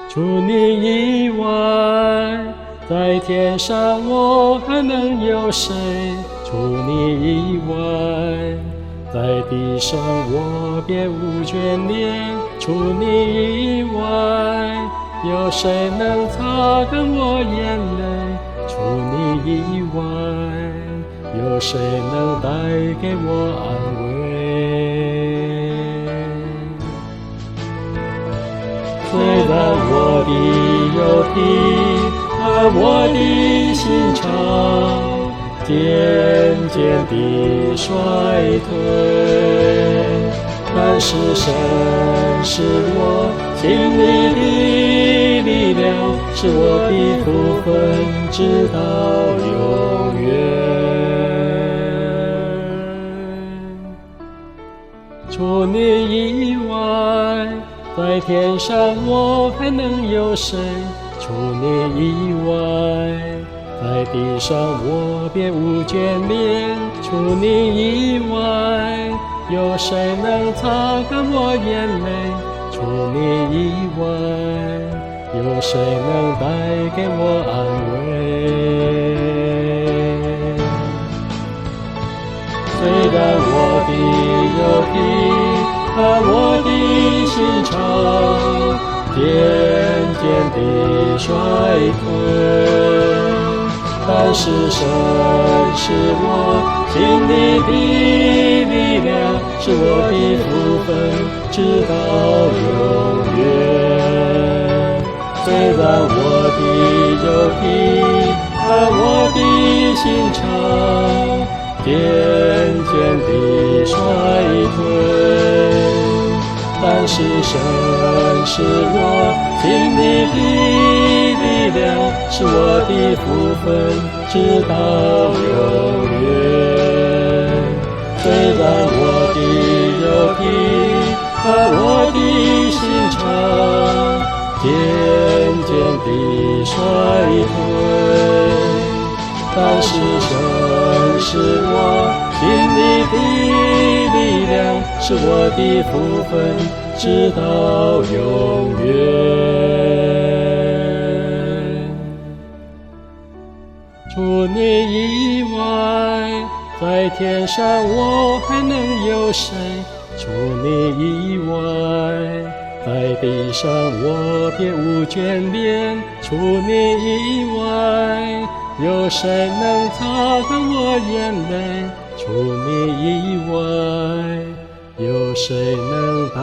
除你以外，在天上我还能有谁？除你以外，在地上我别无眷恋。除你以外，有谁能擦干我眼泪？除你以外，有谁能带给我安慰？虽然我的肉体和我的心肠渐渐地衰退，但是神是我心里的力量，是我的福分，直到永远。除你以外，在天上我还能有谁？除你以外，在地上我别无眷恋。除你以外，有谁能擦干我眼泪？除你以外，有谁能带给我安慰？虽然我的肉体和我的心肠渐渐地衰退，但是神是我心里的力量，是我的福分，直到永远。虽然我的肉体和我的心肠渐渐地衰退，但是神是我心里的力量，是我的福分，直到永远。虽然我的肉体和我的心肠渐渐地衰退，但是神是我心里的力量，是我的福分，直到永远。除你以外，在天上我还能有谁？除你以外，在地上我别无眷恋。除你以外，有谁能擦干我眼泪？除你以外，有谁能带